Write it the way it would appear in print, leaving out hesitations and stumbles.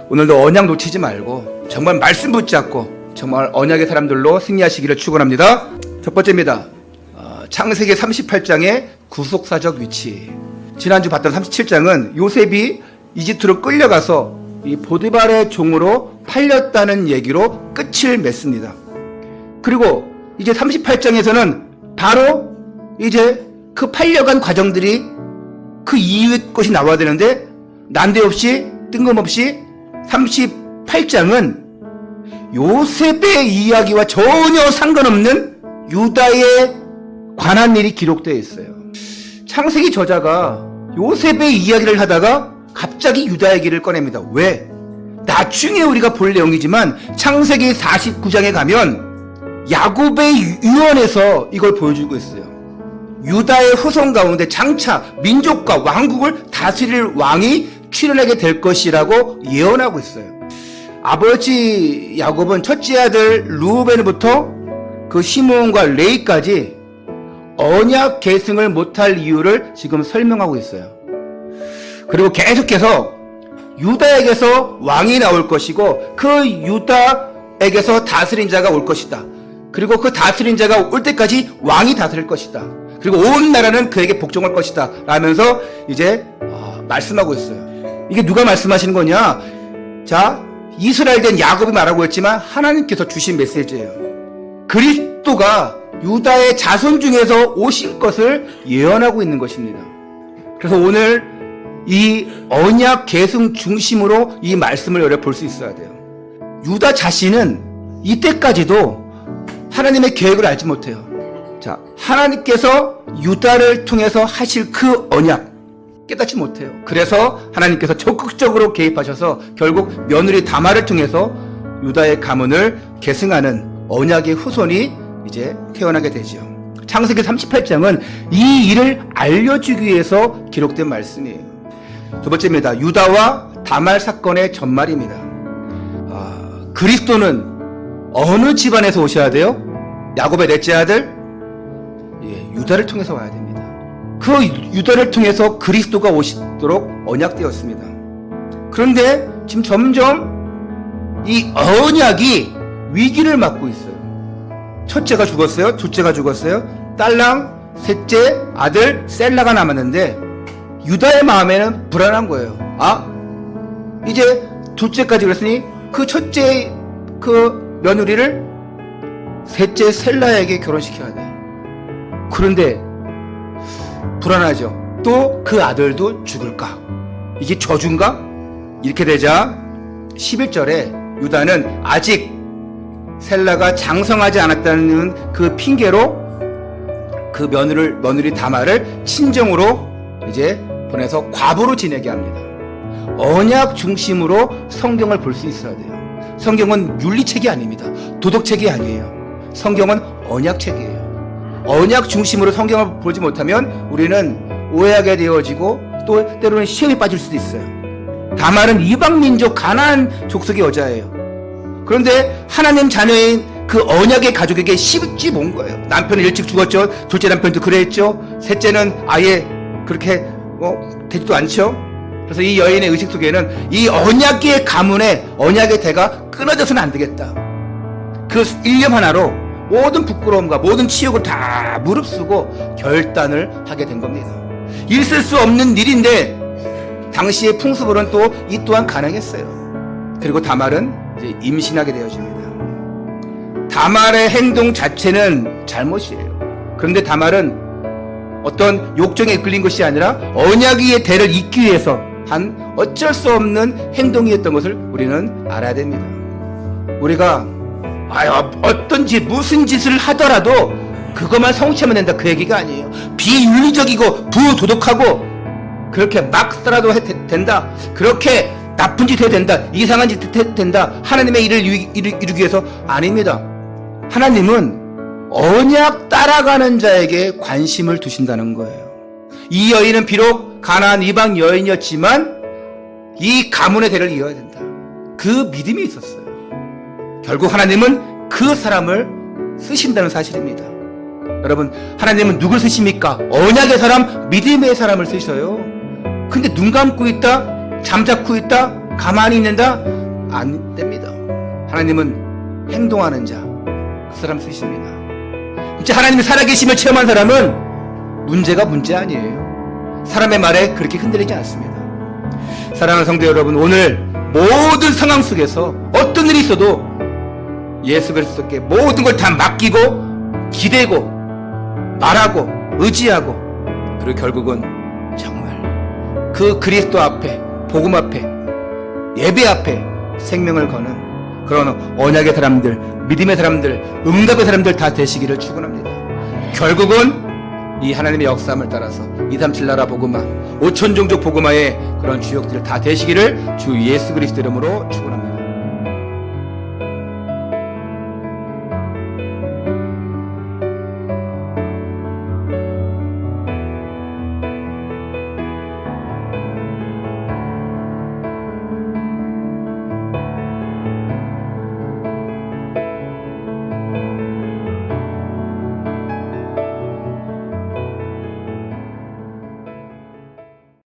오늘도 언약 놓치지 말고 정말 말씀 붙잡고 정말 언약의 사람들로 승리하시기를 축원합니다. 첫 번째입니다. 창세기 38장의 구속사적 위치. 지난주 봤던 37장은 요셉이 이집트로 끌려가서 이 보디발의 종으로 팔렸다는 얘기로 끝을 맺습니다. 그리고 이제 38장에서는 바로 이제 그 팔려간 과정들이 그 이후의 것이 나와야 되는데 난데없이 뜬금없이 38장은 요셉의 이야기와 전혀 상관없는 유다에 관한 일이 기록되어 있어요. 창세기 저자가 요셉의 이야기를 하다가 갑자기 유다 얘기를 꺼냅니다. 왜? 나중에 우리가 볼 내용이지만 창세기 49장에 가면 야곱의 유언에서 이걸 보여주고 있어요. 유다의 후손 가운데 장차 민족과 왕국을 다스릴 왕이 출현하게 될 것이라고 예언하고 있어요. 아버지 야곱은 첫째 아들 루벤부터 그 시므온과 레위까지 언약 계승을 못할 이유를 지금 설명하고 있어요. 그리고 계속해서 유다에게서 왕이 나올 것이고 그 유다에게서 다스린 자가 올 것이다. 그리고 그 다스린 자가 올 때까지 왕이 다스릴 것이다. 그리고 온 나라는 그에게 복종할 것이다 라면서 이제 말씀하고 있어요. 이게 누가 말씀하시는 거냐? 자, 이스라엘 된 야곱이 말하고 있지만 하나님께서 주신 메시지예요. 그리스도가 유다의 자손 중에서 오실 것을 예언하고 있는 것입니다. 그래서 오늘 이 언약 계승 중심으로 이 말씀을 열어볼 수 있어야 돼요. 유다 자신은 이때까지도 하나님의 계획을 알지 못해요. 자, 하나님께서 유다를 통해서 하실 그 언약 깨닫지 못해요. 그래서 하나님께서 적극적으로 개입하셔서 결국 며느리 다말을 통해서 유다의 가문을 계승하는 언약의 후손이 이제 태어나게 되죠. 창세기 38장은 이 일을 알려주기 위해서 기록된 말씀이에요. 두 번째입니다. 유다와 다말 사건의 전말입니다. 그리스도는 어느 집안에서 오셔야 돼요? 야곱의 넷째 아들? 유다를 통해서 와야 됩니다. 그 유다를 통해서 그리스도가 오시도록 언약되었습니다. 그런데 지금 점점 이 언약이 위기를 맞고 있어요. 첫째가 죽었어요. 둘째가 죽었어요. 딸랑 셋째 아들 셀라가 남았는데 유다의 마음에는 불안한 거예요. 이제 둘째까지 그랬으니 그 첫째 그 며느리를 셋째 셀라에게 결혼시켜야 돼. 그런데 불안하죠. 또 그 아들도 죽을까? 이게 저주인가? 이렇게 되자 11절에 유다는 아직 셀라가 장성하지 않았다는 그 핑계로 그 며느리 다말을 친정으로 이제 보내서 과부로 지내게 합니다. 언약 중심으로 성경을 볼 수 있어야 돼요. 성경은 윤리책이 아닙니다. 도덕책이 아니에요. 성경은 언약책이에요. 언약 중심으로 성경을 보지 못하면 우리는 오해하게 되어지고 또 때로는 시험에 빠질 수도 있어요. 다말은 이방민족 가나안 족속의 여자예요. 그런데 하나님 자녀인 그 언약의 가족에게 시집이 온 거예요. 남편은 일찍 죽었죠. 둘째 남편도 그랬죠. 셋째는 아예 그렇게 되지도 않죠. 그래서 이 여인의 의식 속에는 이 언약의 가문의 언약의 대가 끊어져서는 안 되겠다. 그 일념 하나로 모든 부끄러움과 모든 치욕을 다 무릅쓰고 결단을 하게 된 겁니다. 있을 수 없는 일인데 당시의 풍습으로는 또 이 또한 가능했어요. 그리고 다말은 이제 임신하게 되어집니다. 다말의 행동 자체는 잘못이에요. 그런데 다말은 어떤 욕정에 이끌린 것이 아니라 언약의 대를 잇기 위해서 한 어쩔 수 없는 행동이었던 것을 우리는 알아야 됩니다. 우리가 어떤 무슨 짓을 하더라도 그것만 성취하면 된다 그 얘기가 아니에요. 비윤리적이고 부도덕하고 그렇게 막 살아도 된다, 그렇게 나쁜 짓 해야 된다, 이상한 짓 해야 된다, 하나님의 일을 이루기 위해서 아닙니다. 하나님은 언약 따라가는 자에게 관심을 두신다는 거예요. 이 여인은 비록 가나안 이방 여인이었지만 이 가문의 대를 이어야 된다, 그 믿음이 있었어요. 결국 하나님은 그 사람을 쓰신다는 사실입니다. 여러분, 하나님은 누굴 쓰십니까? 언약의 사람, 믿음의 사람을 쓰셔요. 근데 눈 감고 있다, 잠자코 있다, 가만히 있는다, 안 됩니다. 하나님은 행동하는 자, 그 사람 쓰십니다. 진짜 하나님이 살아계심을 체험한 사람은 문제가 문제 아니에요. 사람의 말에 그렇게 흔들리지 않습니다. 사랑하는 성도 여러분, 오늘 모든 상황 속에서 어떤 일이 있어도 예수 그리스도께 모든 걸 다 맡기고 기대고 말하고 의지하고, 그리고 결국은 정말 그 그리스도 앞에, 복음 앞에, 예배 앞에 생명을 거는 그런 언약의 사람들, 믿음의 사람들, 응답의 사람들 다 되시기를 축원합니다. 결국은 이 하나님의 역사함을 따라서 237 나라 복음화, 5천 종족 복음화의 그런 주역들 다 되시기를 주 예수 그리스도 이름으로 축원합니다.